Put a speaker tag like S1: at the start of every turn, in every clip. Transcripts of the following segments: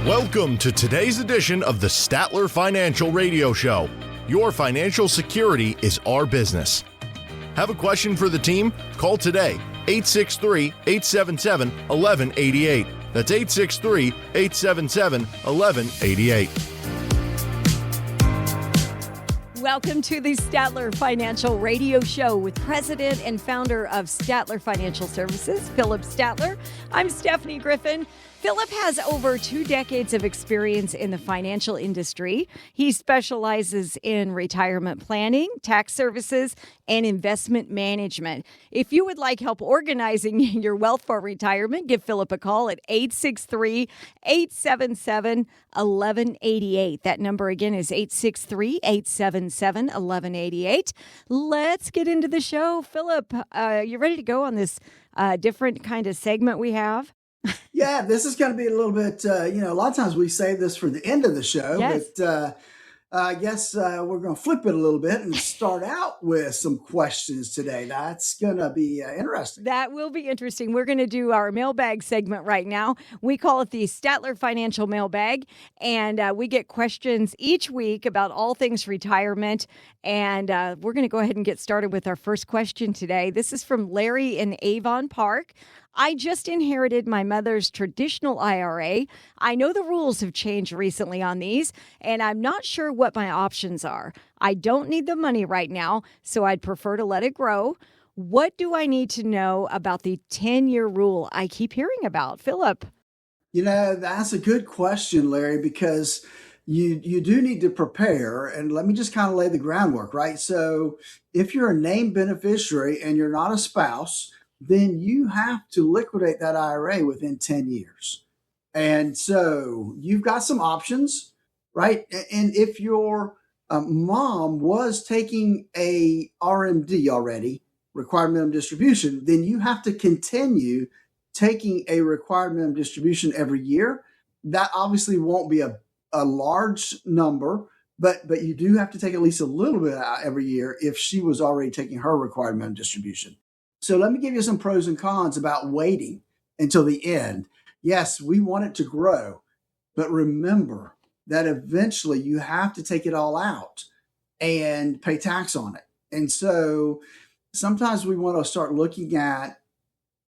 S1: Welcome to today's edition of the Statler Financial Radio Show. Your financial security is our business. Have a question for the team? Call today, 863-877-1188. That's 863-877-1188.
S2: Welcome to the Statler Financial Radio Show with President and founder of Statler Financial Services, Philip Statler. I'm Stephanie Griffin. Philip has over 2 decades of experience in the financial industry. He specializes in retirement planning, tax services, and investment management. If you would like help organizing your wealth for retirement, give Philip a call at 863-877-1188. That number again is 863-877-1188. Let's get into the show. Philip, you ready to go on this different kind of segment we have?
S3: Yeah, this is going to be a little bit, a lot of times we save this for the end of the show,
S2: yes.
S3: But I guess we're going to flip it a little bit and start out with some questions today. That's going to be interesting.
S2: That will be interesting. We're going to do our mailbag segment right now. We call it the Statler Financial Mailbag, and we get questions each week about all things retirement. And we're going to go ahead and get started with our first question today. This is from Larry in Avon Park. I just inherited my mother's traditional IRA. I know the rules have changed recently on these, and I'm not sure what my options are. I don't need the money right now, so I'd prefer to let it grow. What do I need to know about the 10-year rule I keep hearing about? Philip.
S3: That's a good question, Larry, because you do need to prepare. And let me just kind of lay the groundwork, right? So if you're a named beneficiary and you're not a spouse, then you have to liquidate that IRA within 10 years. And so you've got some options, right? And if your mom was taking a RMD already, required minimum distribution, then you have to continue taking a required minimum distribution every year. That obviously won't be a large number, but you do have to take at least a little bit out every year if she was already taking her required minimum distribution. So let me give you some pros and cons about waiting until the end. Yes, we want it to grow, but remember that eventually you have to take it all out and pay tax on it. And so sometimes we want to start looking at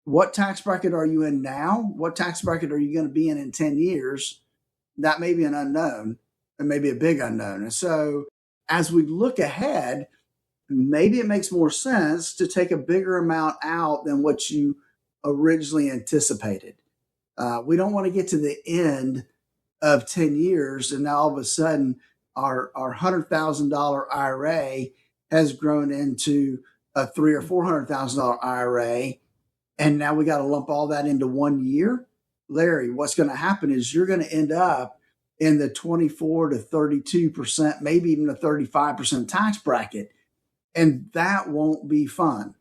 S3: what tax bracket are you in now? What tax bracket are you going to be in 10 years? That may be an unknown and maybe a big unknown. And so as we look ahead, maybe it makes more sense to take a bigger amount out than what you originally anticipated. We don't want to get to the end of 10 years and now all of a sudden our $100,000 IRA has grown into a $300,000 or $400,000 IRA, and now we got to lump all that into 1 year. Larry, what's going to happen is you're going to end up in the 24 to 32%, maybe even a 35% tax bracket. And that won't be fun.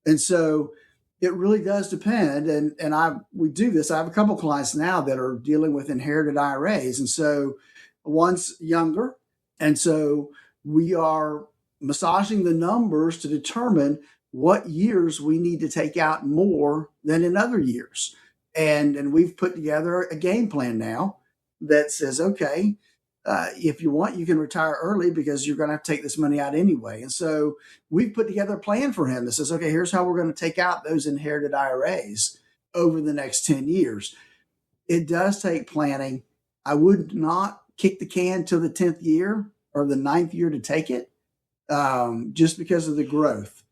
S3: And so it really does depend. And we do this. I have a couple of clients now that are dealing with inherited IRAs. And so one's younger. And so we are massaging the numbers to determine what years we need to take out more than in other years. And we've put together a game plan now that says, okay, if you want, you can retire early because you're going to have to take this money out anyway. And so we've put together a plan for him that says, okay, here's how we're going to take out those inherited IRAs over the next 10 years. It does take planning. I would not kick the can till the 10th year or the 9th year to take it, just because of the growth.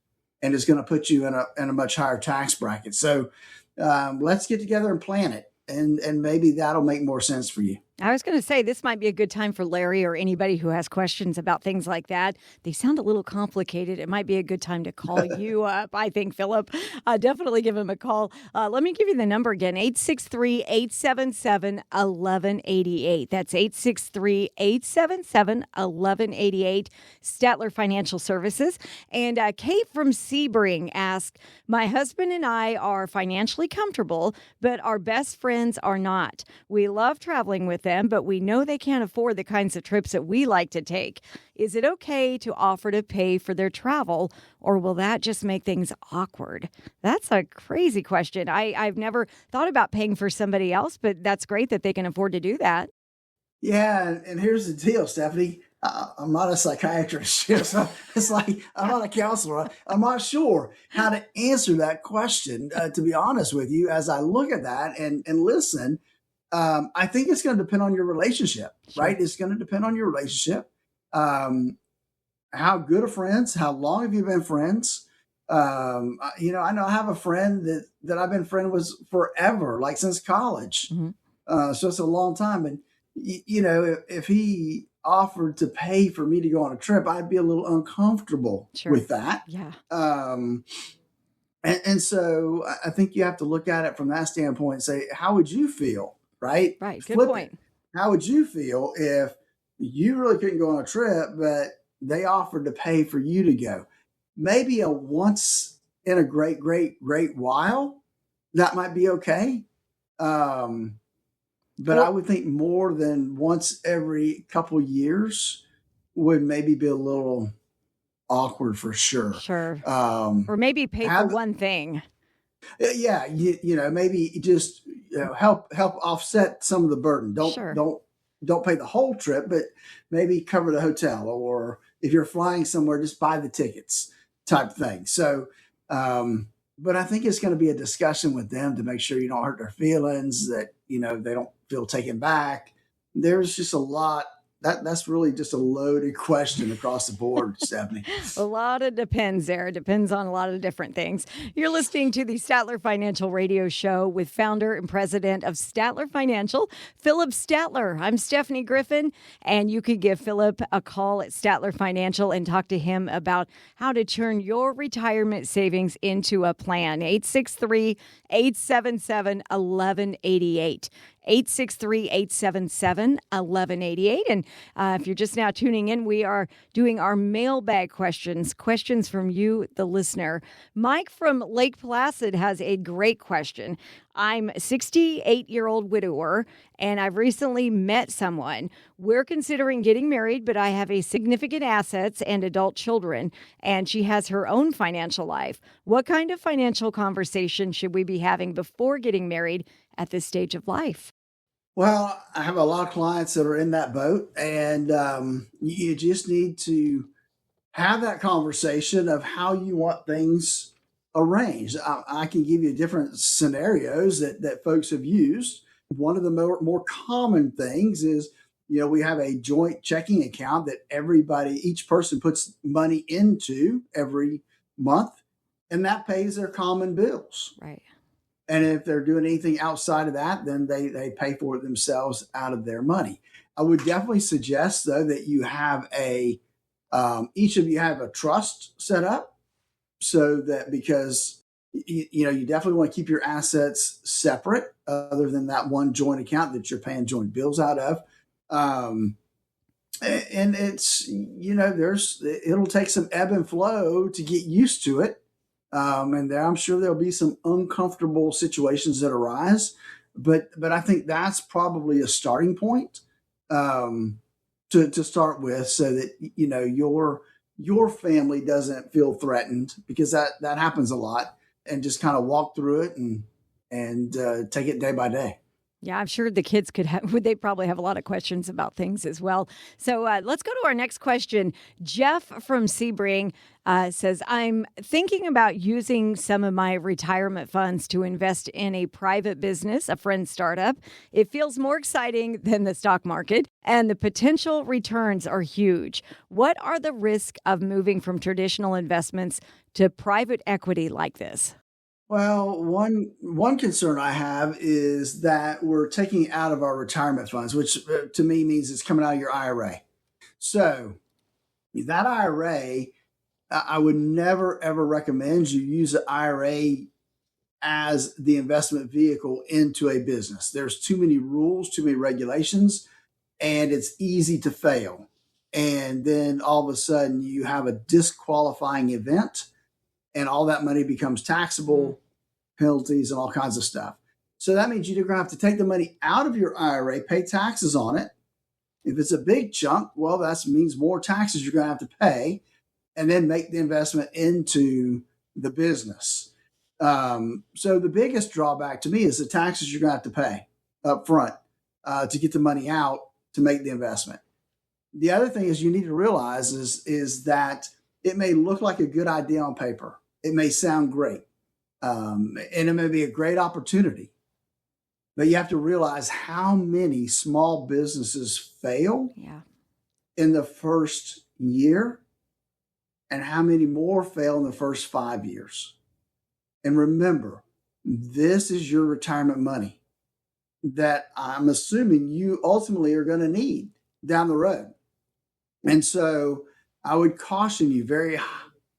S3: And it's going to put you in a much higher tax bracket. So let's get together and plan it. And maybe that'll make more sense for you.
S2: I was going to say this might be a good time for Larry or anybody who has questions about things like that. They sound a little complicated. It might be a good time to call you up, I think, Philip. Definitely give him a call. Let me give you the number again, 863-877-1188. That's 863-877-1188, Statler Financial Services. And Kate from Sebring asked, my husband and I are financially comfortable, but our best friends are not. We love traveling with them, but we know they can't afford the kinds of trips that we like to take. Is it okay to offer to pay for their travel, or will that just make things awkward? That's a crazy question. I've never thought about paying for somebody else, but that's great that they can afford to do that.
S3: Yeah, and here's the deal, Stephanie. I'm not a psychiatrist. So it's like I'm not a counselor. I'm not sure how to answer that question, to be honest with you. As I look at that and listen, I think it's going to depend on your relationship, right? It's going to depend on your relationship. How good of friends? How long have you been friends? I know I have a friend that I've been friend with forever, like since college. So it's a long time. And, if he offered to pay for me to go on a trip, I'd be a little uncomfortable with that.
S2: Yeah.
S3: And so I think you have to look at it from that standpoint and say, how would you feel? Right.
S2: Right. Good point.
S3: How would you feel if you really couldn't go on a trip, but they offered to pay for you to go? Maybe a once in a great while, that might be okay. But I would think more than once every couple years would maybe be a little awkward for sure.
S2: Sure. Or maybe pay for one thing.
S3: Yeah. Maybe just help offset some of the burden. Don't pay the whole trip, but maybe cover the hotel, or if you're flying somewhere, just buy the tickets type thing. So, but I think it's going to be a discussion with them to make sure you don't hurt their feelings, that, they don't feel taken back. There's just a lot. That's really just a loaded question across the board, Stephanie.
S2: A lot of depends there. It depends on a lot of different things. You're listening to the Statler Financial Radio Show with founder and president of Statler Financial, Philip Statler. I'm Stephanie Griffin, and you could give Philip a call at Statler Financial and talk to him about how to turn your retirement savings into a plan. 863-877-1188. 863-877-1188. And if you're just now tuning in, we are doing our mailbag questions from you, the listener. Mike from Lake Placid has a great question. I'm a 68-year-old widower, and I've recently met someone. We're considering getting married, but I have a significant assets and adult children, and she has her own financial life. What kind of financial conversation should we be having before getting married at this stage of life?
S3: Well, I have a lot of clients that are in that boat, and you just need to have that conversation of how you want things arranged. I can give you different scenarios that folks have used. One of the more common things is, we have a joint checking account that each person puts money into every month, and that pays their common bills.
S2: Right.
S3: And if they're doing anything outside of that, then they pay for it themselves out of their money. I would definitely suggest, though, that you have each of you have a trust set up, so that, because you definitely want to keep your assets separate, other than that one joint account that you're paying joint bills out of. And it's, it'll take some ebb and flow to get used to it. And I'm sure there'll be some uncomfortable situations that arise, but I think that's probably a starting point to start with, so that your family doesn't feel threatened, because that happens a lot, and just kind of walk through it and take it day by day.
S2: Yeah, I'm sure the kids they probably have a lot of questions about things as well. So let's go to our next question. Jeff from Sebring says, I'm thinking about using some of my retirement funds to invest in a private business, a friend's startup. It feels more exciting than the stock market, and the potential returns are huge. What are the risks of moving from traditional investments to private equity like this?
S3: Well, one concern I have is that we're taking out of our retirement funds, which to me means it's coming out of your IRA. So that IRA, I would never, ever recommend you use the IRA as the investment vehicle into a business. There's too many rules, too many regulations, and it's easy to fail. And then all of a sudden you have a disqualifying event, and all that money becomes taxable, penalties, and all kinds of stuff. So that means you're going to have to take the money out of your IRA, pay taxes on it. If it's a big chunk, well, that means more taxes you're going to have to pay, and then make the investment into the business. So the biggest drawback to me is the taxes you're going to have to pay up front to get the money out to make the investment. The other thing is you need to realize is that it may look like a good idea on paper. It may sound great, and it may be a great opportunity. But you have to realize how many small businesses fail in the first year and how many more fail in the first 5 years. And remember, this is your retirement money that I'm assuming you ultimately are going to need down the road. And so I would caution you very,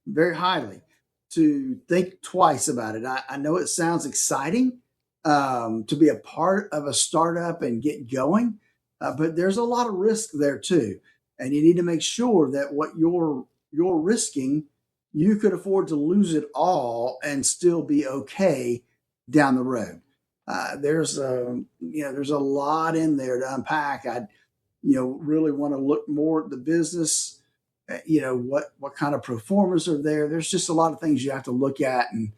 S3: very highly to think twice about it. I know it sounds exciting to be a part of a startup and get going, but there's a lot of risk there too. And you need to make sure that what you're risking, you could afford to lose it all and still be okay down the road. There's a lot in there to unpack. I really want to look more at the business. What kind of performers are there? There's just a lot of things you have to look at, and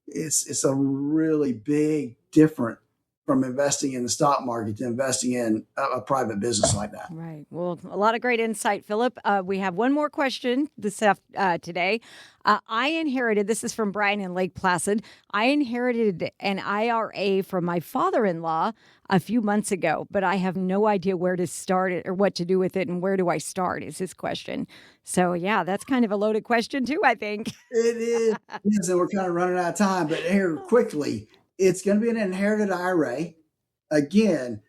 S3: it's a really big different from investing in the stock market to investing in a private business like that.
S2: Right. Well, a lot of great insight, Philip. We have one more question today. I inherited, this is from Brian in Lake Placid. I inherited an IRA from my father-in-law a few months ago, but I have no idea where to start it or what to do with it, and where do I start is his question. So, yeah, that's kind of a loaded question too, I think.
S3: It is. Yes, and we're kind of running out of time, but here quickly, it's going to be an inherited IRA. Again,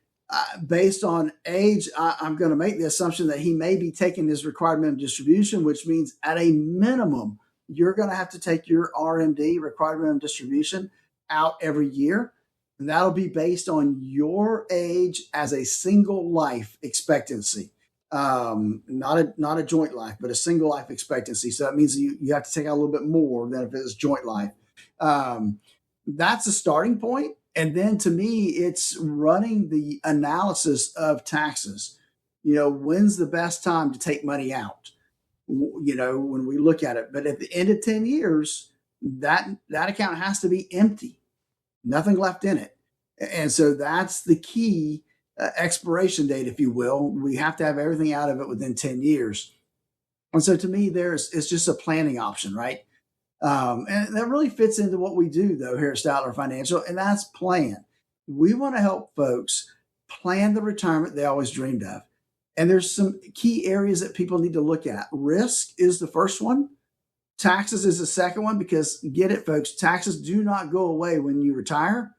S3: based on age, I'm going to make the assumption that he may be taking his required minimum distribution, which means at a minimum, you're going to have to take your RMD, required minimum distribution, out every year. And that'll be based on your age as a single life expectancy. Not a joint life, but a single life expectancy. So that means you have to take out a little bit more than if it was joint life. That's a starting point. And then to me, it's running the analysis of taxes. When's the best time to take money out? When we look at it. But at the end of 10 years, that account has to be empty, nothing left in it. And so that's the key expiration date, if you will. We have to have everything out of it within 10 years. And so to me, it's just a planning option, right? And that really fits into what we do, though, here at Statler Financial, and that's plan. We want to help folks plan the retirement they always dreamed of. And there's some key areas that people need to look at. Risk is the first one. Taxes is the second one, because get it, folks, taxes do not go away when you retire.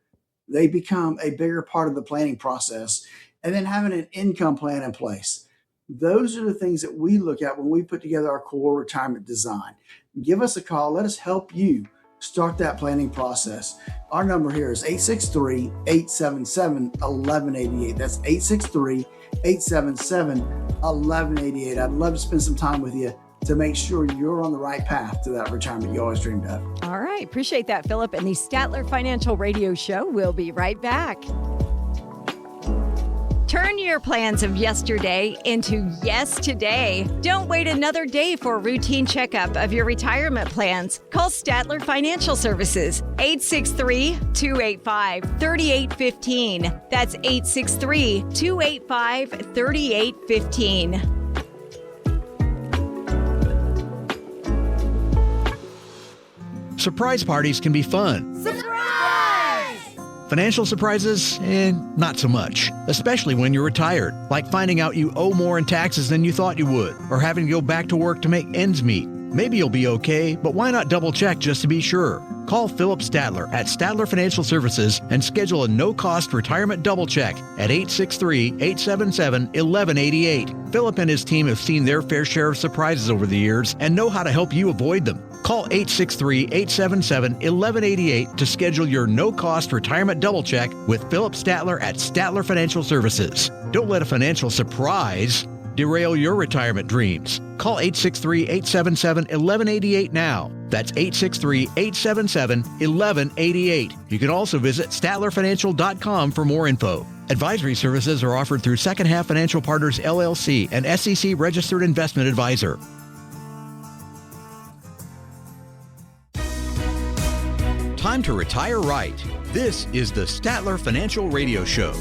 S3: They become a bigger part of the planning process. And then having an income plan in place. Those are the things that we look at when we put together our core retirement design. Give us a call. Let us help you start that planning process. Our number here is 863-877-1188. That's 863-877-1188. I'd love to spend some time with you to make sure you're on the right path to that retirement you always dreamed of.
S2: All right. Appreciate that, Philip. And the Statler Financial Radio Show will be right back. Turn your plans of yesterday into yes today. Don't wait another day for a routine checkup of your retirement plans. Call Statler Financial Services, 863-285-3815. That's 863-285-3815.
S4: Surprise parties can be fun. Financial surprises, not so much, especially when you're retired, like finding out you owe more in taxes than you thought you would, or having to go back to work to make ends meet. Maybe you'll be okay, but why not double check just to be sure? Call Philip Statler at Statler Financial Services and schedule a no-cost retirement double check at 863-877-1188. Philip and his team have seen their fair share of surprises over the years and know how to help you avoid them. Call 863-877-1188 to schedule your no-cost retirement double check with Philip Statler at Statler Financial Services. Don't let a financial surprise derail your retirement dreams. Call 863-877-1188 now. That's 863-877-1188. You can also visit statlerfinancial.com for more info. Advisory services are offered through Second Half Financial Partners, LLC, an SEC registered investment advisor. Time to retire right. This is the Statler Financial Radio Show.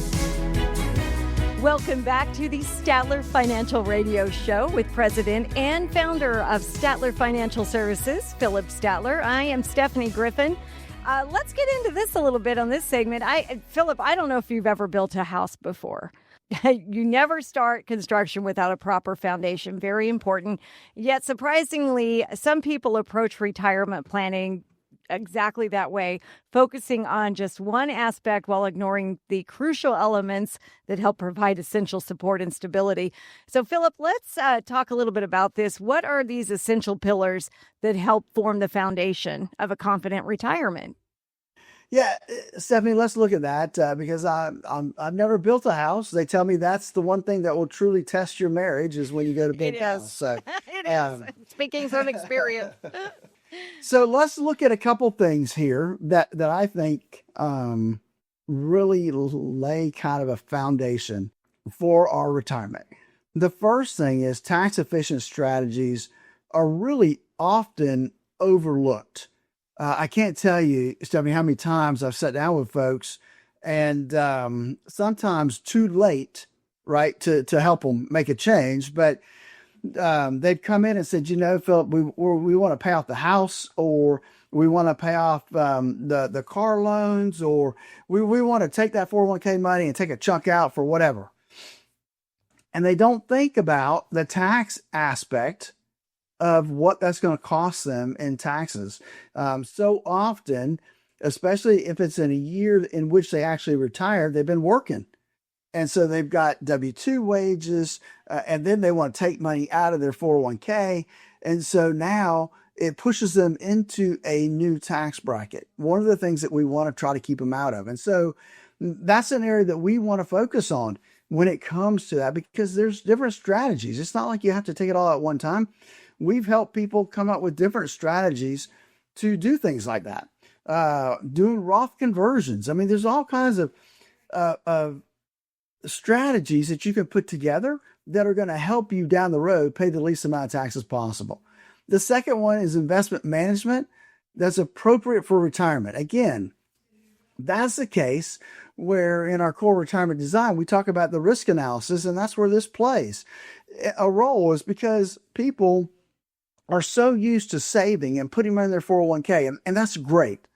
S2: Welcome back to the Statler Financial Radio Show with President and founder of Statler Financial Services, Philip Statler. I am Stephanie Griffin. Let's get into this a little bit on this segment. Philip, I don't know if you've ever built a house before. You never start construction without a proper foundation. Very important. Yet, surprisingly, some people approach retirement planning exactly that way, focusing on just one aspect while ignoring the crucial elements that help provide essential support and stability. So, Philip, let's talk a little bit about this. What are these essential pillars that help form the foundation of a confident retirement?
S5: Yeah, Stephanie, let's look at that because I've never built a house. They tell me that's the one thing that will truly test your marriage is when you go to build a house. So,
S2: it is. Speaking from experience.
S5: So let's look at a couple things here that I think really lay kind of a foundation for our retirement. The first thing is tax efficient strategies are really often overlooked. I can't tell you, Stephanie, how many times I've sat down with folks and sometimes too late, right, to help them make a change. But they'd come in and said, Philip, we want to pay off the house, or we want to pay off the car loans, or we want to take that 401k money and take a chunk out for whatever. And they don't think about the tax aspect of what that's going to cost them in taxes. So often, especially if it's in a year in which they actually retired, they've been working. And so they've got W-2 wages, and then they want to take money out of their 401k. And so now it pushes them into a new tax bracket, one of the things that we want to try to keep them out of. And so that's an area that we want to focus on when it comes to that, because there's different strategies. It's not like you have to take it all at one time. We've helped people come up with different strategies to do things like that. Doing Roth conversions. I mean, there's all kinds of strategies that you can put together that are going to help you down the road pay the least amount of taxes possible. The second one is investment management that's appropriate for retirement. Again, that's the case where in our core retirement design, we talk about the risk analysis, and that's where this plays a role, is because people are so used to saving and putting money in their 401k, and that's great.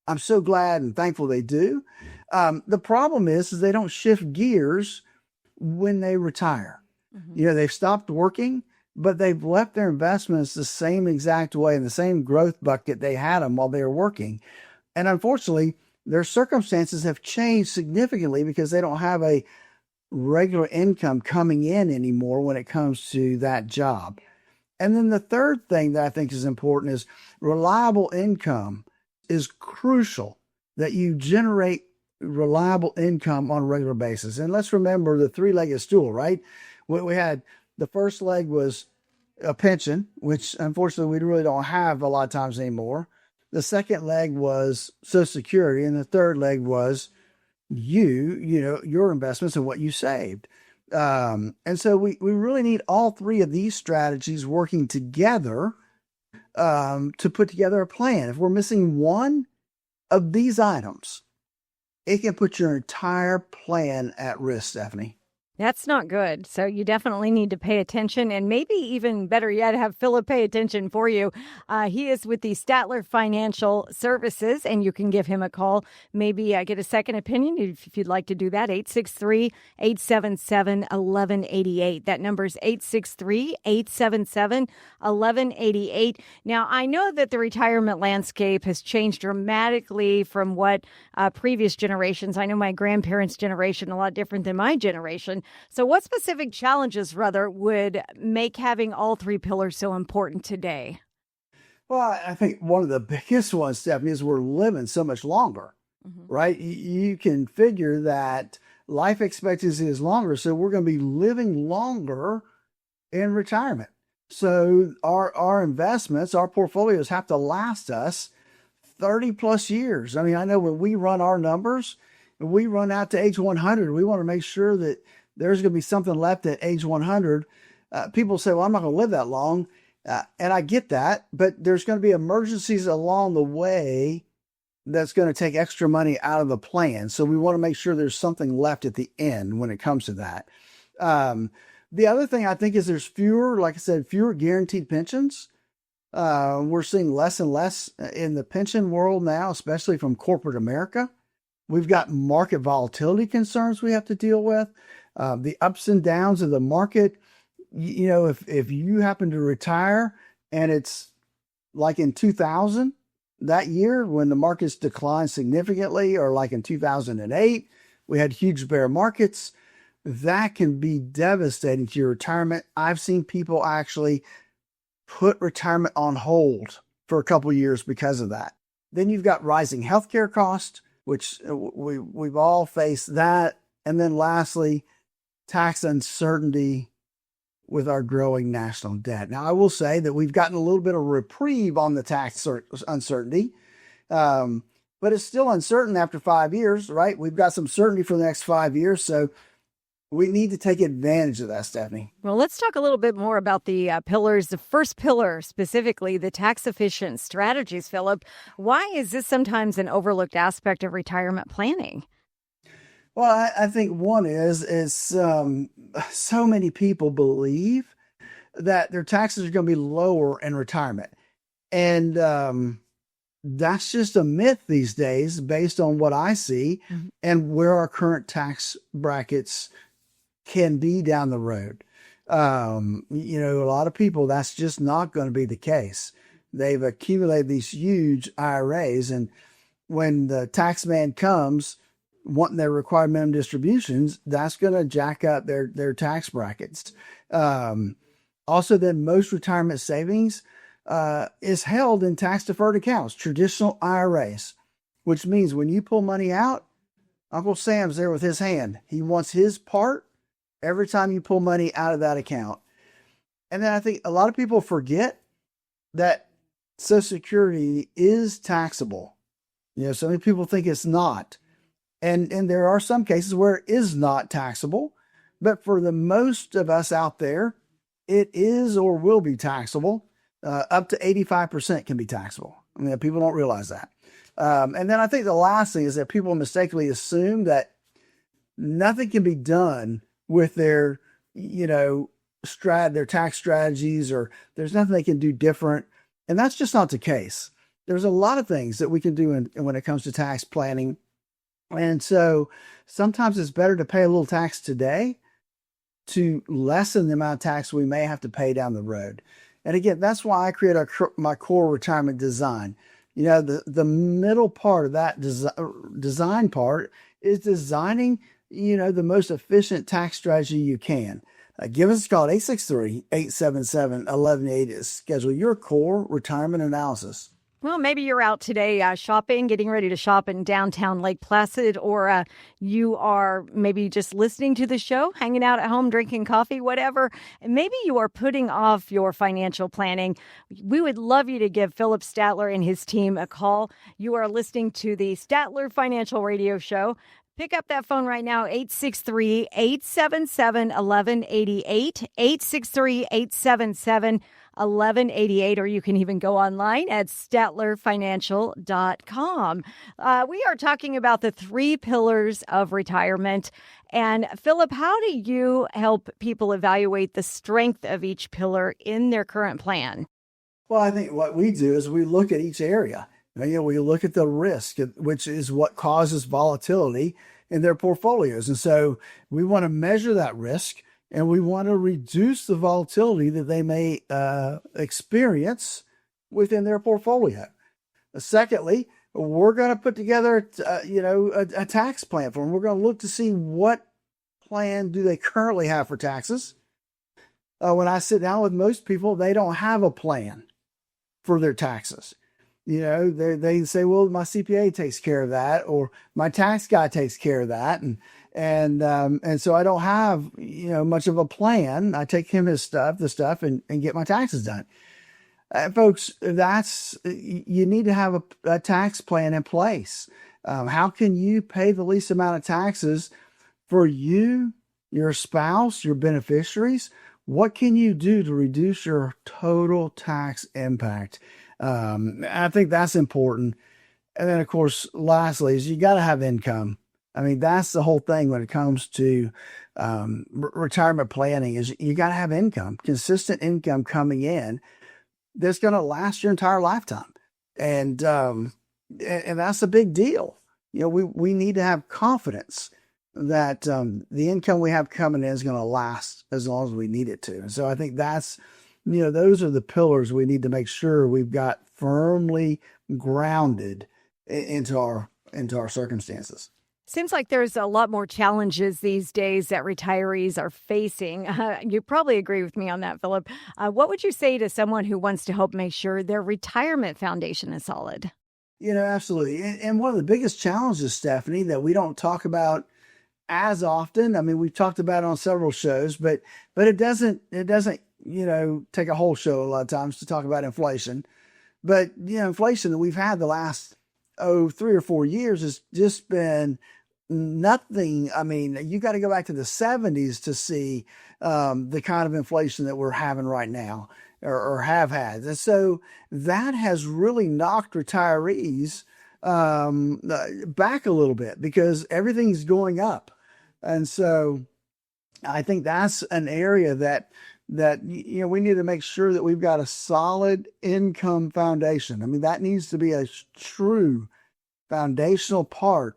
S5: I'm so glad and thankful they do. The problem is they don't shift gears when they retire. Mm-hmm. They've stopped working, but they've left their investments the same exact way in the same growth bucket they had them while they were working. And unfortunately, their circumstances have changed significantly because they don't have a regular income coming in anymore when it comes to that job. And then the third thing that I think is important is reliable income is crucial, that you generate reliable income on a regular basis. And let's remember the three-legged stool, right? We had the first leg was a pension, which unfortunately we really don't have a lot of times anymore. The second leg was Social Security, and the third leg was your investments and what you saved. And so we really need all three of these strategies working together to put together a plan. If we're missing one of these items, it can put your entire plan at risk, Stephanie.
S2: That's not good. So you definitely need to pay attention, and maybe even better yet, have Philip pay attention for you. He is with the Statler Financial Services, and you can give him a call. Maybe get a second opinion if you'd like to do that. 863-877-1188. That number is 863-877-1188. Now, I know that the retirement landscape has changed dramatically from what previous generations. I know my grandparents' generation a lot different than my generation. So what specific challenges, rather, would make having all three pillars so important today?
S5: Well, I think one of the biggest ones, Stephanie, is we're living so much longer, right? You can figure that life expectancy is longer, so we're going to be living longer in retirement. So our investments, our portfolios have to last us 30 plus years. I mean, I know when we run our numbers, when we run out to age 100, we want to make sure that there's going to be something left at age 100. People say, well, I'm not going to live that long. And I get that, but there's going to be emergencies along the way that's going to take extra money out of the plan. So we want to make sure there's something left at the end when it comes to that. The other thing I think is there's fewer, like I said, fewer guaranteed pensions. We're seeing less and less in the pension world now, especially from corporate America. We've got market volatility concerns we have to deal with, the ups and downs of the market. You know, if you happen to retire and it's like in 2000, that year when the markets declined significantly, or like in 2008, we had huge bear markets, that can be devastating to your retirement. I've seen people actually put retirement on hold for a couple of years because of that. Then you've got rising healthcare costs, which we've all faced that. And then lastly, tax uncertainty with our growing national debt. Now, I will say that we've gotten a little bit of reprieve on the tax uncertainty, but it's still uncertain after 5 years, right? We've got some certainty for the next 5 years. So we need to take advantage of that, Stephanie.
S2: Well, let's talk a little bit more about the pillars. The first pillar, specifically, the tax-efficient strategies, Philip. Why is this sometimes an overlooked aspect of retirement planning?
S5: Well, I think one is so many people believe that their taxes are going to be lower in retirement. And that's just a myth these days based on what I see and where our current tax brackets can be down the road. You know, a lot of people, that's just not going to be the case. They've accumulated these huge IRAs, and when the tax man comes wanting their required minimum distributions, that's going to jack up their tax brackets. Also, then most retirement savings is held in tax deferred accounts, traditional IRAs, which means when you pull money out, Uncle Sam's there with his hand. He wants his part every time you pull money out of that account. And then I think a lot of people forget that Social Security is taxable. You know, so many people think it's not. And there are some cases where it is not taxable, but for the most of us out there, it is or will be taxable. Up to 85% can be taxable. I mean, people don't realize that. And then I think the last thing is that people mistakenly assume that nothing can be done with their, you know, their tax strategies, or there's nothing they can do different. And that's just not the case. There's a lot of things that we can do when it comes to tax planning. And so sometimes it's better to pay a little tax today to lessen the amount of tax we may have to pay down the road. And again, that's why I create my core retirement design. You know, the middle part of that design part is designing, you know, the most efficient tax strategy you can. Give us a call at 863-877-1180 to schedule your core retirement analysis.
S2: Well, maybe you're out today shopping, getting ready to shop in downtown Lake Placid, or you are maybe just listening to the show, hanging out at home, drinking coffee, whatever. And maybe you are putting off your financial planning. We would love you to give Philip Statler and his team a call. You are listening to the Statler Financial Radio Show. Pick up that phone right now, 863-877-1188, 863-877-1188, or you can even go online at statlerfinancial.com. We are talking about the 3 pillars of retirement. And Philip, how do you help people evaluate the strength of each pillar in their current plan?
S5: Well, I think what we do is we look at each area. You know, we look at the risk, which is what causes volatility in their portfolios. And so we want to measure that risk, and we want to reduce the volatility that they may experience within their portfolio. Secondly, we're going to put together, a tax plan for them. We're going to look to see what plan do they currently have for taxes. When I sit down with most people, they don't have a plan for their taxes. They say, well, my CPA takes care of that, or my tax guy takes care of that. And so I don't have, much of a plan. I take him the stuff and get my taxes done. Folks, you need to have a tax plan in place. How can you pay the least amount of taxes for you, your spouse, your beneficiaries? What can you do to reduce your total tax impact? I think that's important. And then, of course, lastly, is you got to have income. I mean, that's the whole thing when it comes to retirement planning, is you got to have income, consistent income coming in that's going to last your entire lifetime. And that's a big deal. We need to have confidence that the income we have coming in is going to last as long as we need it to. And so I think that's, those are the pillars we need to make sure we've got firmly grounded into our circumstances.
S2: Seems like there's a lot more challenges these days that retirees are facing. You probably agree with me on that, Philip. What would you say to someone who wants to help make sure their retirement foundation is solid?
S5: Absolutely. And one of the biggest challenges, Stephanie, that we don't talk about as often. I mean, we've talked about it on several shows, but it doesn't, take a whole show a lot of times to talk about inflation. But, inflation that we've had the last, 3 or 4 years has just been nothing. I mean, you got to go back to the 70s to see the kind of inflation that we're having right now or have had. And so that has really knocked retirees back a little bit because everything's going up. And so I think that's an area that we need to make sure that we've got a solid income foundation. I mean, that needs to be a true foundational part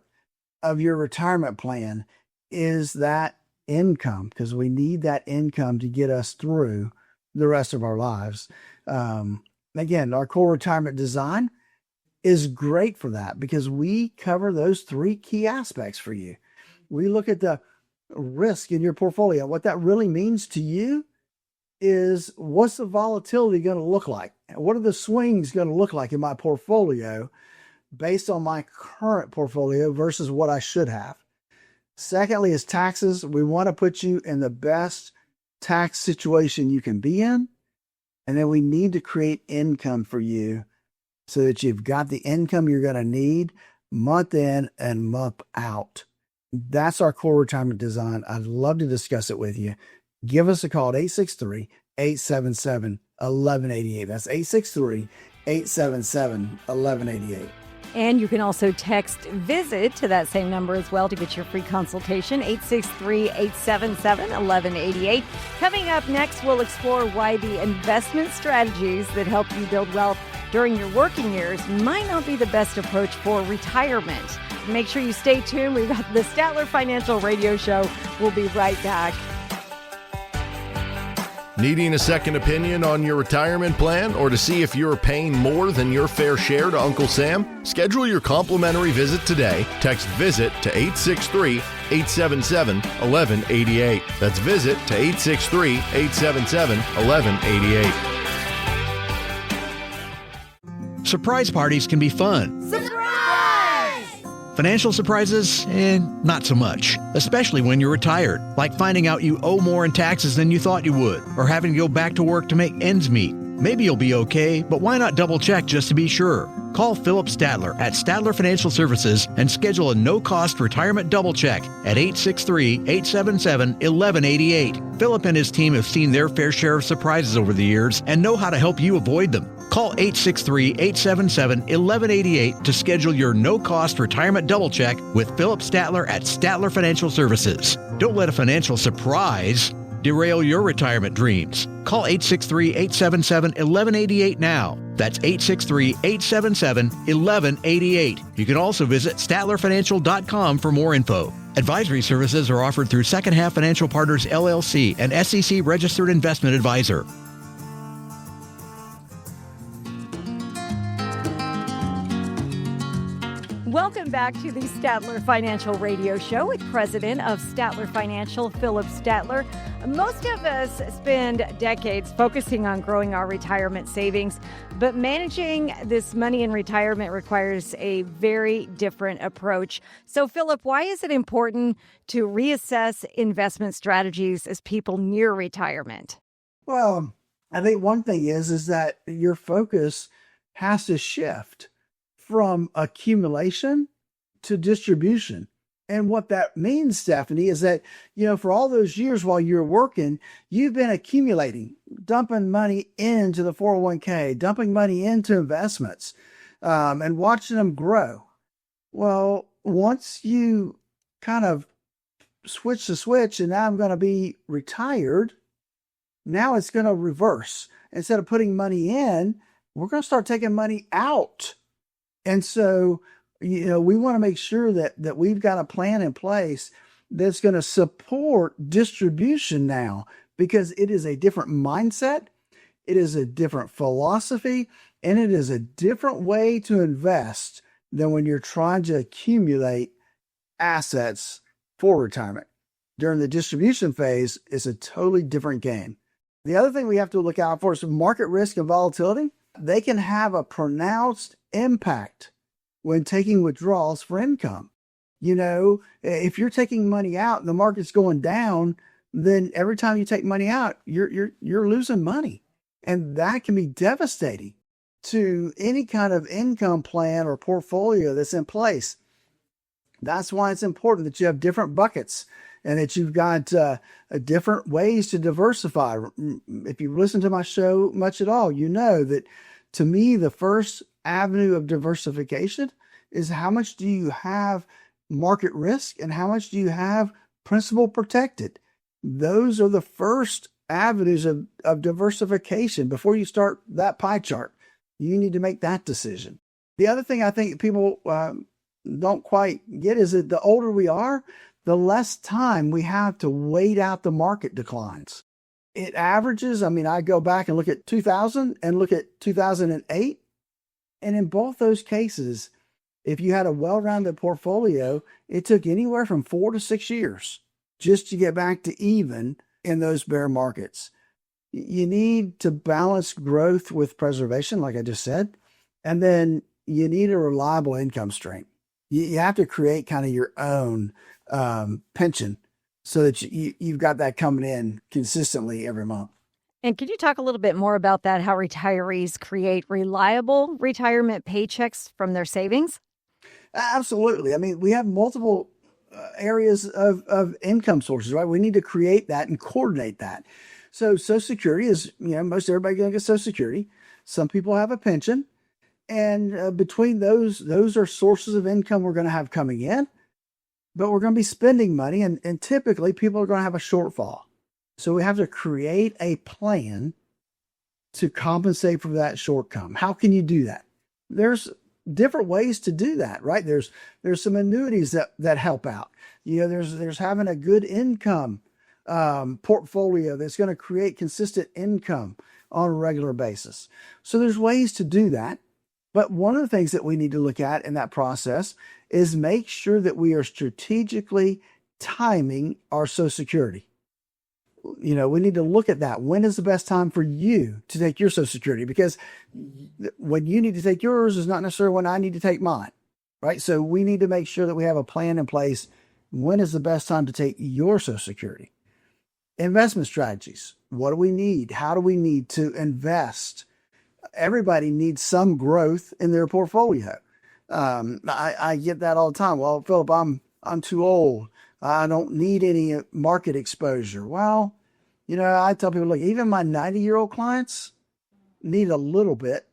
S5: of your retirement plan, is that income, because we need that income to get us through the rest of our lives. Again, our core retirement design is great for that because we cover those 3 key aspects for you. We look at the risk in your portfolio. What that really means to you is, what's the volatility going to look like? What are the swings going to look like in my portfolio based on my current portfolio versus what I should have? Secondly is taxes. We want to put you in the best tax situation you can be in. And then we need to create income for you so that you've got the income you're going to need month in and month out. That's our core retirement design. I'd love to discuss it with you. Give us a call at 863-877-1188. That's 863-877-1188.
S2: And you can also text VISIT to that same number as well to get your free consultation, 863-877-1188. Coming up next, we'll explore why the investment strategies that help you build wealth during your working years might not be the best approach for retirement. Make sure you stay tuned. We've got the Statler Financial Radio Show. We'll be right back.
S1: Needing a second opinion on your retirement plan or to see if you're paying more than your fair share to Uncle Sam? Schedule your complimentary visit today. Text VISIT to 863-877-1188. That's VISIT to 863-877-1188.
S4: Surprise parties can be fun. Financial surprises, not so much, especially when you're retired, like finding out you owe more in taxes than you thought you would, or having to go back to work to make ends meet. Maybe you'll be okay, but why not double check just to be sure? Call Philip Statler at Statler Financial Services and schedule a no-cost retirement double check at 863-877-1188. Philip and his team have seen their fair share of surprises over the years and know how to help you avoid them. Call 863-877-1188 to schedule your no-cost retirement double check with Philip Statler at Statler Financial Services. Don't let a financial surprise derail your retirement dreams. Call 863-877-1188 now. That's 863-877-1188. You can also visit StatlerFinancial.com for more info. Advisory services are offered through Second Half Financial Partners, LLC, an SEC registered investment advisor.
S2: Welcome back to the Statler Financial Radio Show with President of Statler Financial, Philip Statler. Most of us spend decades focusing on growing our retirement savings, but managing this money in retirement requires a very different approach. So, Philip, why is it important to reassess investment strategies as people near retirement?
S5: Well, I think one thing is that your focus has to shift from accumulation to distribution. And what that means, Stephanie, is that, for all those years while you're working, you've been accumulating, dumping money into the 401k, dumping money into investments, and watching them grow. Well, once you kind of switch the switch and now I'm going to be retired, now it's going to reverse. Instead of putting money in, we're going to start taking money out. And so, we want to make sure that we've got a plan in place that's going to support distribution now, because it is a different mindset, it is a different philosophy, and it is a different way to invest than when you're trying to accumulate assets for retirement. During the distribution phase, it's a totally different game. The other thing we have to look out for is market risk and volatility. They can have a pronounced impact when taking withdrawals for income. If you're taking money out and the market's going down, then every time you take money out, you're losing money. And that can be devastating to any kind of income plan or portfolio that's in place. That's why it's important that you have different buckets and that you've got different ways to diversify. If you listen to my show much at all, you know that to me, the first avenue of diversification is how much do you have market risk and how much do you have principal protected. Those are the first avenues of diversification. Before you start that pie chart, you need to make that decision. The other thing I think people don't quite get is that the older we are, the less time we have to wait out the market declines. It averages, I go back and look at 2000 and look at 2008. And in both those cases, if you had a well-rounded portfolio, it took anywhere from 4 to 6 years just to get back to even in those bear markets. You need to balance growth with preservation, like I just said. And then you need a reliable income stream. You have to create kind of your own pension so that you've got that coming in consistently every month.
S2: And can you talk a little bit more about that, how retirees create reliable retirement paychecks from their savings?
S5: Absolutely. We have multiple areas of income sources, right? We need to create that and coordinate that. So Social Security is, most everybody going to get Social Security. Some people have a pension. And between those are sources of income we're going to have coming in. But we're going to be spending money, and typically people are going to have a shortfall. So we have to create a plan to compensate for that shortcome. How can you do that? There's different ways to do that, right? There's some annuities that help out. There's having a good income portfolio that's going to create consistent income on a regular basis. So there's ways to do that. But one of the things that we need to look at in that process is make sure that we are strategically timing our Social Security. We need to look at that. When is the best time for you to take your Social Security? Because when you need to take yours is not necessarily when I need to take mine, right? So we need to make sure that we have a plan in place. When is the best time to take your Social Security? Investment strategies. What do we need? How do we need to invest? Everybody needs some growth in their portfolio. I get that all the time. Well, Philip, I'm too old. I don't need any market exposure. Well, I tell people, look, even my 90-year-old clients need a little bit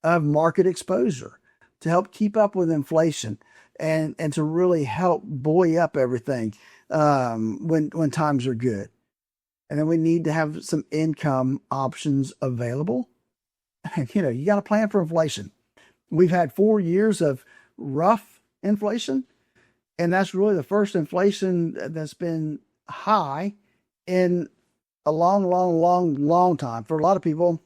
S5: of market exposure to help keep up with inflation and to really help buoy up everything when times are good. And then we need to have some income options available. And, you got to plan for inflation. We've had 4 years of rough inflation, and that's really the first inflation that's been high in a long time. For a lot of people,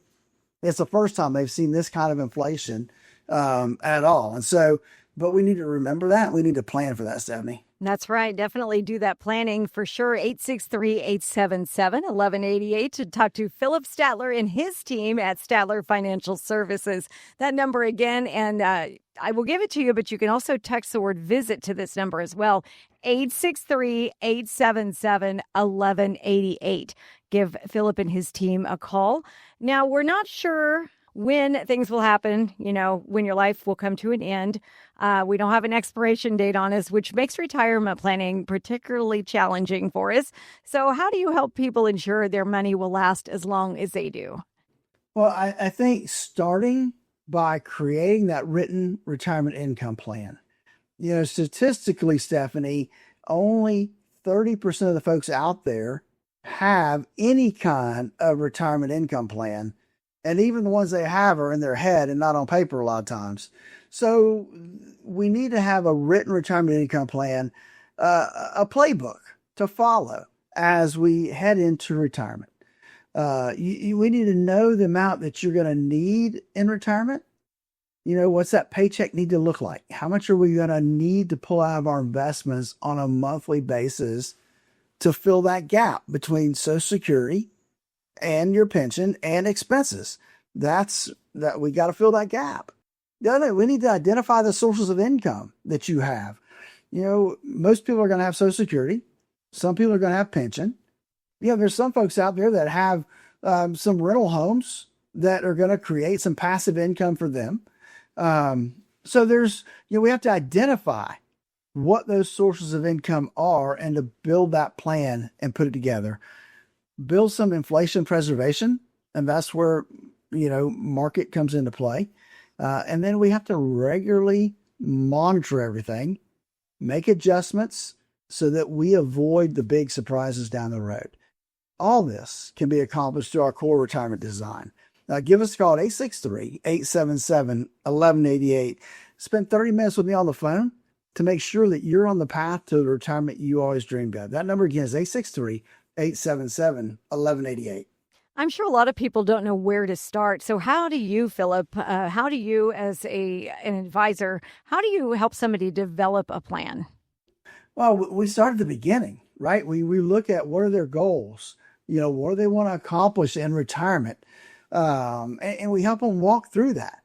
S5: it's the first time they've seen this kind of inflation at all. And so But we need to remember that. We need to plan for that, Stephanie.
S2: That's right. Definitely do that planning for sure. 863-877-1188 to talk to Philip Statler and his team at Statler Financial Services. That number again, and I will give it to you, but you can also text the word visit to this number as well. 863-877-1188. Give Philip and his team a call. Now, we're not sure when things will happen, when your life will come to an end. We don't have an expiration date on us, which makes retirement planning particularly challenging for us. So how do you help people ensure their money will last as long as they do?
S5: Well, I think starting by creating that written retirement income plan. Statistically, Stephanie, only 30% of the folks out there have any kind of retirement income plan. And even the ones they have are in their head and not on paper a lot of times. So we need to have a written retirement income plan, a playbook to follow as we head into retirement. We need to know the amount that you're going to need in retirement. What's that paycheck need to look like? How much are we going to need to pull out of our investments on a monthly basis to fill that gap between Social Security and your pension and expenses? That we got to fill that gap. We need to identify the sources of income that you have. Most people are going to have Social Security. Some people are going to have pension. There's some folks out there that have some rental homes that are going to create some passive income for them. So we have to identify what those sources of income are and to build that plan and put it together. Build some inflation preservation, and that's where, market comes into play. And then we have to regularly monitor everything, make adjustments so that we avoid the big surprises down the road. All this can be accomplished through our core retirement design. Give us a call at 863-877-1188. Spend 30 minutes with me on the phone to make sure that you're on the path to the retirement you always dreamed of. That number again is 863-877-1188.
S2: I'm sure a lot of people don't know where to start. So how do you, Philip, how do you as an advisor, how do you help somebody develop a plan?
S5: Well, we start at the beginning, right? We look at what are their goals, what do they want to accomplish in retirement? And we help them walk through that.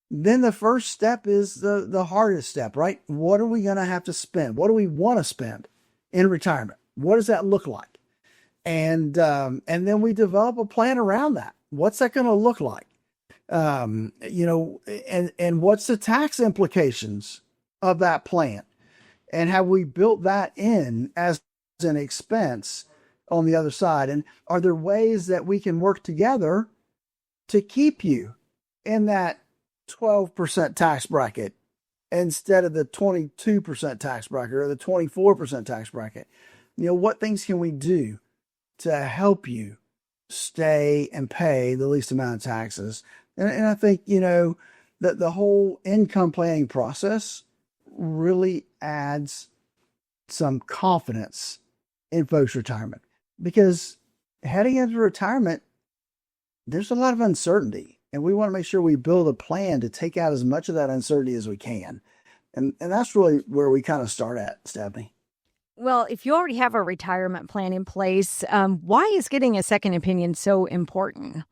S5: Then the first step is the hardest step, right? What are we going to have to spend? What do we want to spend in retirement? What does that look like? And then we develop a plan around that. What's that going to look like? And what's the tax implications of that plan? And have we built that in as an expense on the other side? And are there ways that we can work together to keep you in that 12% tax bracket instead of the 22% tax bracket or the 24% tax bracket? What things can we do to help you stay and pay the least amount of taxes? And I think, that the whole income planning process really adds some confidence in folks' retirement, because heading into retirement, there's a lot of uncertainty, and we want to make sure we build a plan to take out as much of that uncertainty as we can. And that's really where we kind of start at, Stephanie.
S2: Well, if you already have a retirement plan in place, why is getting a second opinion so important?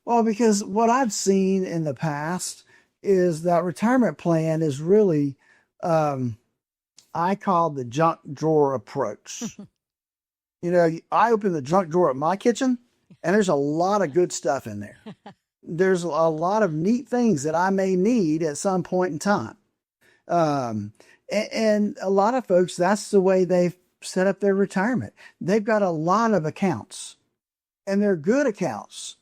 S5: Well, because what I've seen in the past is that retirement plan is really, I call the junk drawer approach. I open the junk drawer at my kitchen, and there's a lot of good stuff in there. There's a lot of neat things that I may need at some point in time. And a lot of folks, that's the way they've set up their retirement. They've got a lot of accounts, and they're good accounts.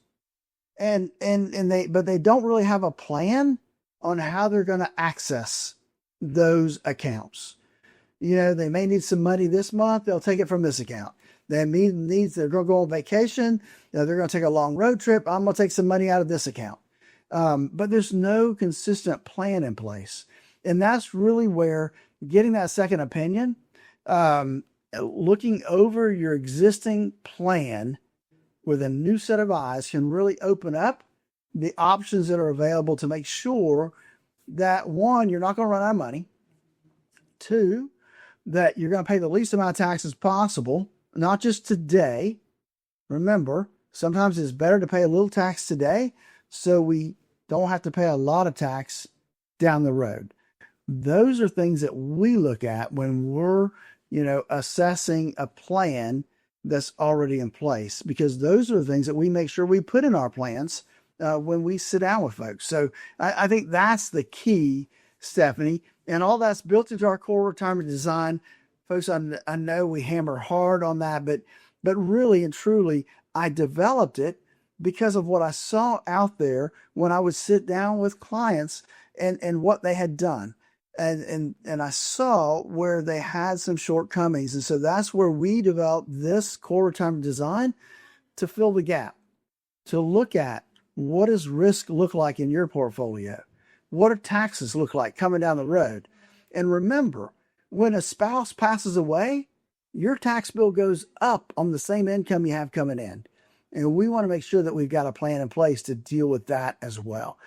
S5: But they don't really have a plan on how they're going to access those accounts. They may need some money this month. They'll take it from this account. They're going to go on vacation. They're going to take a long road trip. I'm going to take some money out of this account. But there's no consistent plan in place. And that's really where getting that second opinion, looking over your existing plan with a new set of eyes can really open up the options that are available to make sure that one, you're not going to run out of money. Two, that you're going to pay the least amount of taxes possible, not just today. Remember, sometimes it's better to pay a little tax today so we don't have to pay a lot of tax down the road. Those are things that we look at when we're, assessing a plan that's already in place, because those are the things that we make sure we put in our plans when we sit down with folks. So I think that's the key, Stephanie, and all that's built into our core retirement design. Folks, I know we hammer hard on that, but really and truly, I developed it because of what I saw out there when I would sit down with clients and what they had done. And I saw where they had some shortcomings. And so that's where we developed this core retirement design to fill the gap, to look at what does risk look like in your portfolio? What do taxes look like coming down the road? And remember, when a spouse passes away, your tax bill goes up on the same income you have coming in. And we want to make sure that we've got a plan in place to deal with that as well.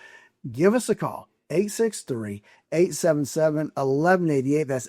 S5: Give us a call, 863-877-1188. That's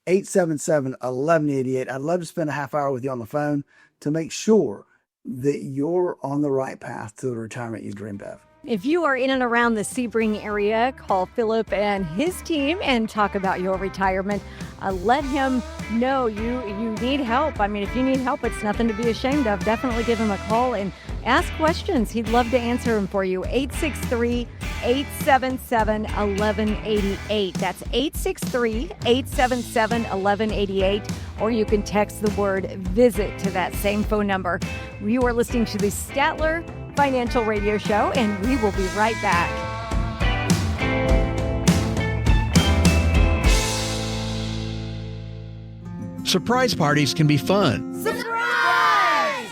S5: 863-877-1188. I'd love to spend a half hour with you on the phone to make sure that you're on the right path to the retirement you dreamed of.
S2: If you are in and around the Sebring area, call Philip and his team and talk about your retirement. Let him know you need help. I mean, if you need help, it's nothing to be ashamed of. Definitely give him a call and ask questions. He'd love to answer them for you. 863-877-1188. That's 863-877-1188. Or you can text the word VISIT to that same phone number. You are listening to the Statler Financial Radio Show, and we will be right back.
S4: Surprise parties can be fun.
S2: Surprise!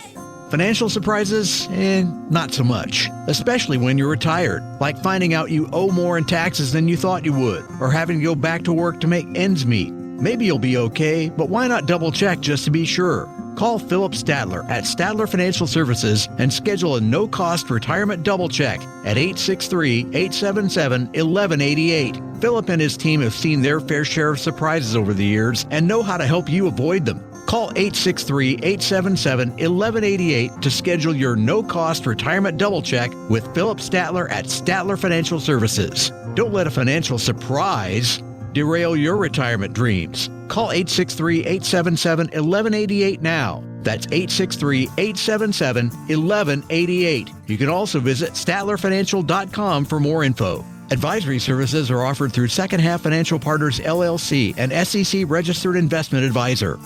S4: Financial surprises, not so much, especially when you're retired, like finding out you owe more in taxes than you thought you would, or having to go back to work to make ends meet. Maybe you'll be okay, but why not double check just to be sure? Call Philip Statler at Statler Financial Services and schedule a no-cost retirement double check at 863-877-1188. Philip and his team have seen their fair share of surprises over the years and know how to help you avoid them. Call 863-877-1188 to schedule your no-cost retirement double check with Philip Statler at Statler Financial Services. Don't let a financial surprise derail your retirement dreams. Call 863-877-1188 now. That's 863-877-1188. You can also visit StatlerFinancial.com for more info. Advisory services are offered through Second Half Financial Partners, LLC, an SEC-registered investment advisor.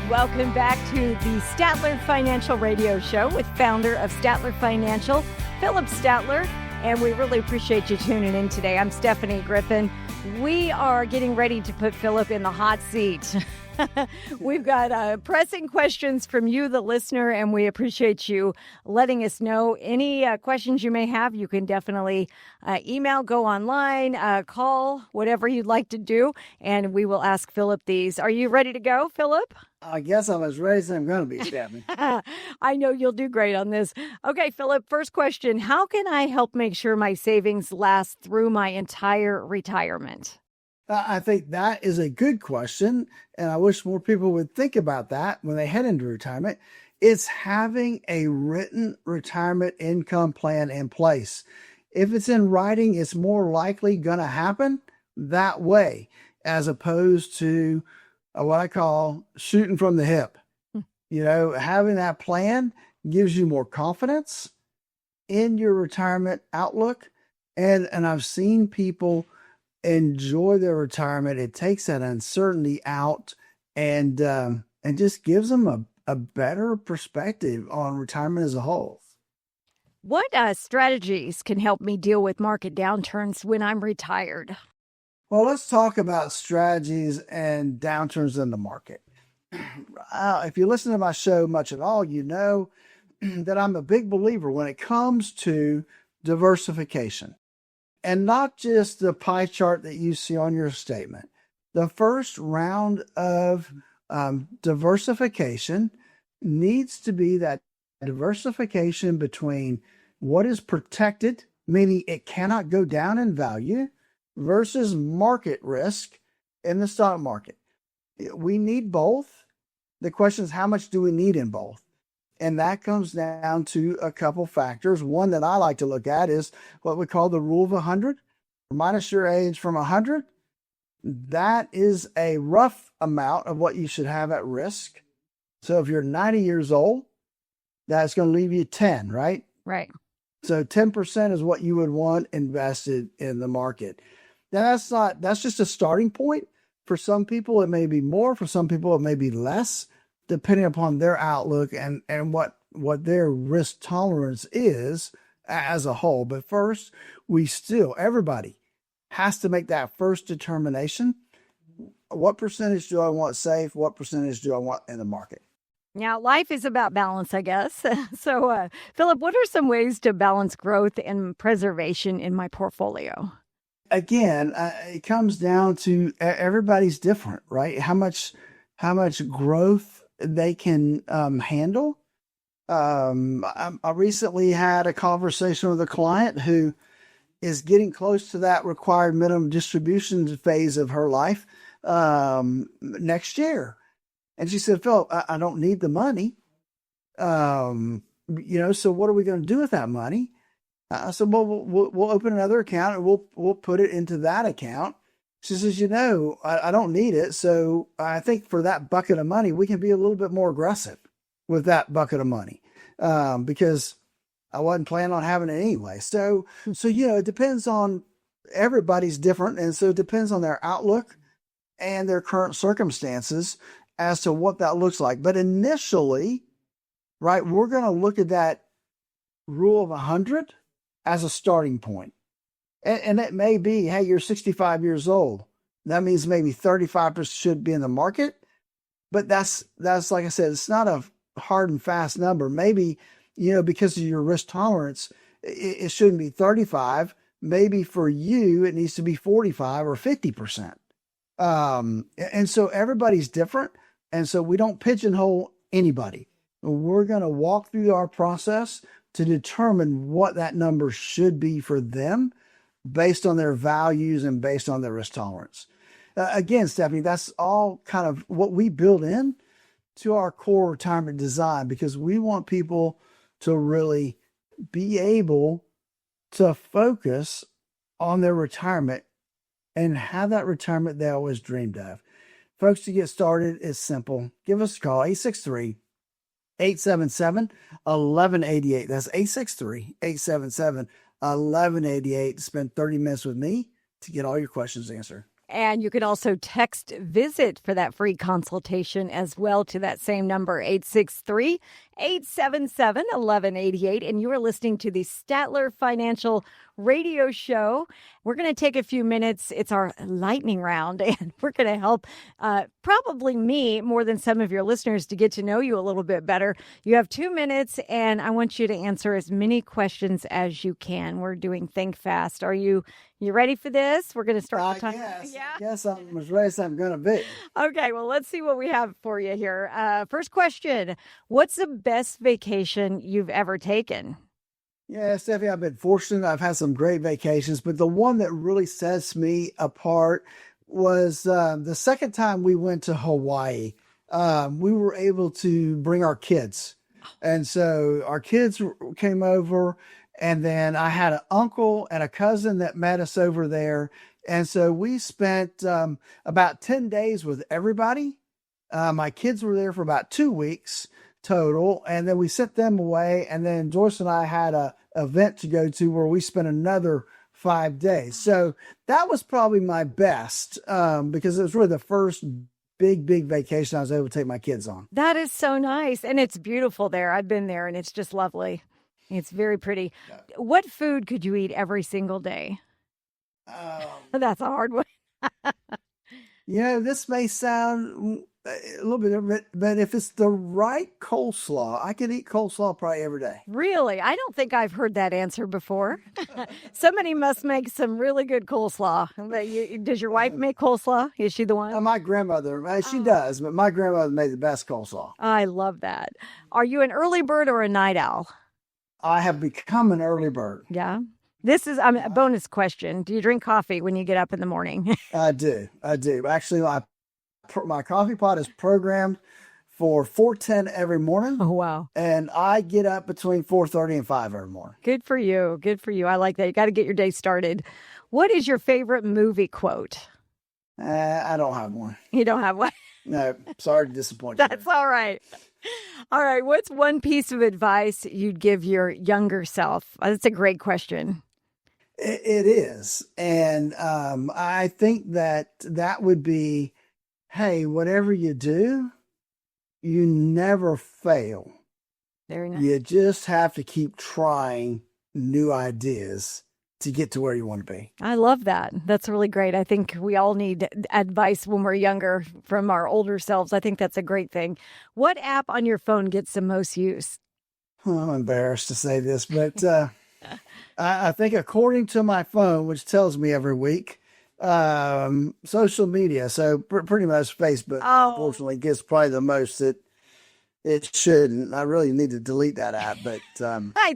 S2: Welcome back to the Statler Financial Radio Show with founder of Statler Financial, Philip Statler, and we really appreciate you tuning in today. I'm Stephanie Griffin. We are getting ready to put Philip in the hot seat. We've got pressing questions from you, the listener, and we appreciate you letting us know. Any questions you may have, you can definitely email, go online, call, whatever you'd like to do, and we will ask Philip these. Are you ready to go, Philip?
S5: I guess I'm as ready as I'm going to be, Stephanie.
S2: I know you'll do great on this. Okay, Philip, first question. How can I help make sure my savings last through my entire retirement?
S5: I think that is a good question, and I wish more people would think about that when they head into retirement. It's having a written retirement income plan in place. If it's in writing, it's more likely going to happen that way, as opposed to what I call shooting from the hip. Having that plan gives you more confidence in your retirement outlook. And I've seen people enjoy their retirement. It takes that uncertainty out and just gives them a better perspective on retirement as a whole.
S2: What strategies can help me deal with market downturns when I'm retired?
S5: Well, let's talk about strategies and downturns in the market. If you listen to my show much at all, you know that I'm a big believer when it comes to diversification. And not just the pie chart that you see on your statement. The first round of diversification needs to be that diversification between what is protected, meaning it cannot go down in value, versus market risk in the stock market. We need both. The question is, how much do we need in both? And that comes down to a couple factors. One that I like to look at is what we call the rule of 100. Minus your age from 100. That is a rough amount of what you should have at risk. So if you're 90 years old, that's going to leave you 10, right?
S2: Right.
S5: So 10% is what you would want invested in the market. Now that's just a starting point. For some people, it may be more. For some people, it may be less, depending upon their outlook and what their risk tolerance is as a whole. But first, everybody has to make that first determination. What percentage do I want safe? What percentage do I want in the market?
S2: Now, life is about balance, I guess. So, Philip, what are some ways to balance growth and preservation in my portfolio?
S5: Again, it comes down to everybody's different, right? How much growth they can handle. I recently had a conversation with a client who is getting close to that required minimum distribution phase of her life next year. And she said, Phil, I don't need the money. So what are we going to do with that money? I said, well, we'll open another account and we'll put it into that account. She says, I don't need it. So I think for that bucket of money, we can be a little bit more aggressive with that bucket of money because I wasn't planning on having it anyway. So it depends on everybody's different. And so it depends on their outlook and their current circumstances as to what that looks like. But initially, right, we're going to look at that rule of 100 as a starting point. And it may be, hey, you're 65 years old. That means maybe 35% should be in the market. But that's like I said, it's not a hard and fast number. Maybe, because of your risk tolerance, it shouldn't be 35. Maybe for you, it needs to be 45 or 50%. And so everybody's different. And so we don't pigeonhole anybody. We're going to walk through our process to determine what that number should be for them based on their values and based on their risk tolerance. Again, Stephanie, that's all kind of what we build in to our core retirement design because we want people to really be able to focus on their retirement and have that retirement they always dreamed of. Folks, to get started, it's simple. Give us a call, 863-877-1188. That's 863-877-1188 to spend 30 minutes with me to get all your questions answered.
S2: And you can also text VISIT for that free consultation as well to that same number, 863-877-1188. And you are listening to the Statler Financial Radio Show. We're going to take a few minutes. It's our lightning round, and we're going to help probably me more than some of your listeners to get to know you a little bit better. You have 2 minutes, and I want you to answer as many questions as you can. We're doing Think Fast. Are you ready for this? We're going to start the time.
S5: Yes, I'm as ready as I'm going to be.
S2: Okay, well, let's see what we have for you here. First question, what's the best vacation you've ever taken?
S5: Yeah, Stephanie, I've been fortunate. I've had some great vacations, but the one that really sets me apart was the second time we went to Hawaii. We were able to bring our kids. And so our kids came over, and then I had an uncle and a cousin that met us over there. And so we spent about 10 days with everybody. My kids were there for about 2 weeks total. And then we sent them away. And then Joyce and I had a event to go to where we spent another 5 days. So that was probably my best because it was really the first big vacation I was able to take my kids on.
S2: That is so nice. And it's beautiful there. I've been there and it's just lovely. It's very pretty. Yeah. What food could you eat every single day? That's a hard one.
S5: This may sound a little bit of it, but if it's the right coleslaw, I can eat coleslaw probably every day.
S2: Really? I don't think I've heard that answer before. Somebody must make some really good coleslaw. Does your wife make coleslaw? Is she the one?
S5: My grandmother, she does, but my grandmother made the best coleslaw.
S2: I love that. Are you an early bird or a night owl?
S5: I have become an early bird.
S2: Yeah. This is a bonus question. Do you drink coffee when you get up in the morning?
S5: I do. Actually, my coffee pot is programmed for 4:10 every morning.
S2: Oh, wow.
S5: And I get up between 4:30 and 5 every morning.
S2: Good for you. Good for you. I like that. You got to get your day started. What is your favorite movie quote?
S5: I don't have one.
S2: You don't have one?
S5: No, sorry to disappoint you.
S2: That's all right. All right. What's one piece of advice you'd give your younger self? That's a great question.
S5: It is. And I think that would be, hey, whatever you do, you never fail.
S2: Very nice.
S5: You just have to keep trying new ideas to get to where you want to be.
S2: I love that. That's really great. I think we all need advice when we're younger from our older selves. I think that's a great thing. What app on your phone gets the most use?
S5: I'm embarrassed to say this, but I think according to my phone, which tells me every week, social media. So pretty much Facebook, unfortunately, gets probably the most that it shouldn't. I really need to delete that app, but
S2: I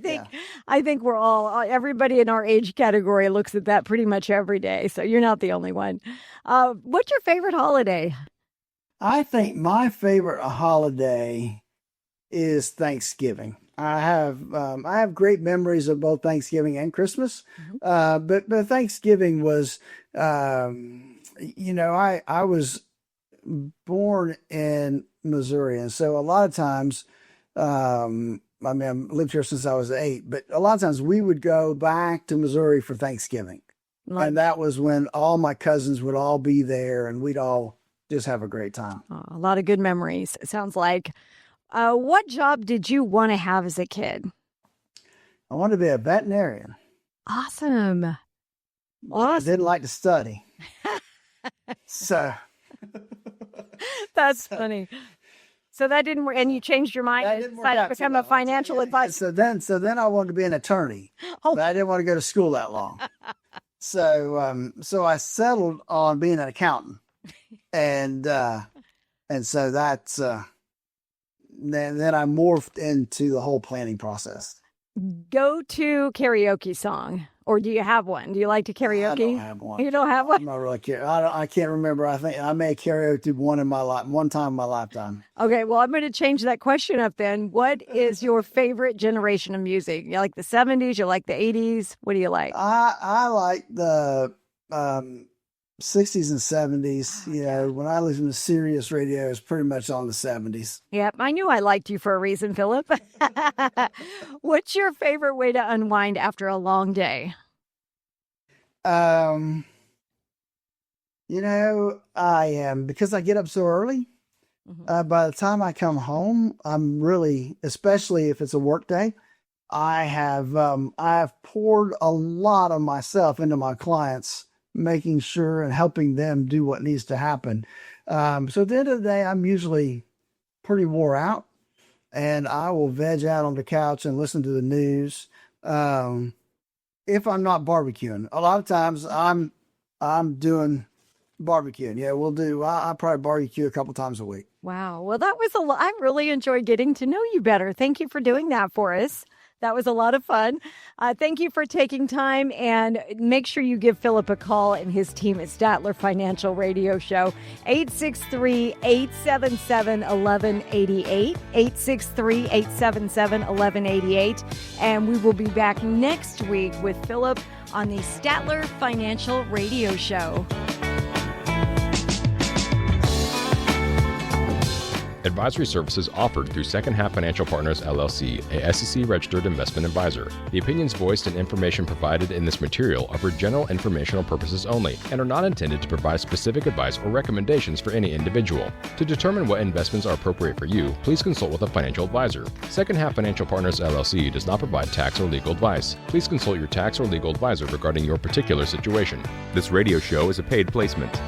S2: think we're everybody in our age category looks at that pretty much every day. So you're not the only one. What's your favorite holiday?
S5: I think my favorite holiday is Thanksgiving. I have great memories of both Thanksgiving and Christmas, but Thanksgiving was, I was born in Missouri, and so a lot of times, I've lived here since I was 8, but a lot of times we would go back to Missouri for Thanksgiving, and that was when all my cousins would all be there, and we'd all just have a great time.
S2: A lot of good memories. It sounds like. What job did you want to have as a kid?
S5: I wanted to be a veterinarian.
S2: Awesome.
S5: I didn't like to study. So.
S2: That's funny. So that didn't work, and you changed your mind and decided to become a financial advisor.
S5: So then I wanted to be an attorney, but I didn't want to go to school that long. So I settled on being an accountant, and so that's then I morphed into the whole planning process.
S2: Go to karaoke song, or do you have one? Do you like to karaoke?
S5: I don't have one.
S2: You don't have one?
S5: I'm not really care. I can't remember. I think I may have karaoke one time in my lifetime.
S2: Okay, well, I'm going to change that question up then. What is your favorite generation of music? You like the 70s? You like the 80s? What do you like?
S5: I like the 60s and 70s. You know, when I listen to Sirius radio, it's pretty much on the 70s.
S2: Yep, I knew I liked you for a reason, Philip. What's your favorite way to unwind after a long day?
S5: I am, because I get up so early. By the time I come home, I'm really, especially if it's a work day, I have poured a lot of myself into my clients, making sure and helping them do what needs to happen. So at the end of the day, I'm usually pretty wore out, and I will veg out on the couch and listen to the news. If I'm not barbecuing, a lot of times I'm doing barbecuing. Yeah, I probably barbecue a couple times a week.
S2: Wow. Well, that was I really enjoyed getting to know you better. Thank you for doing that for us. That was a lot of fun. Thank you for taking time, and make sure you give Philip a call and his team at Statler Financial Radio Show, 863-877-1188, 863-877-1188. And we will be back next week with Philip on the Statler Financial Radio Show.
S6: Advisory services offered through Second Half Financial Partners, LLC, a SEC-registered investment advisor. The opinions voiced and information provided in this material are for general informational purposes only and are not intended to provide specific advice or recommendations for any individual. To determine what investments are appropriate for you, please consult with a financial advisor. Second Half Financial Partners, LLC does not provide tax or legal advice. Please consult your tax or legal advisor regarding your particular situation. This radio show is a paid placement.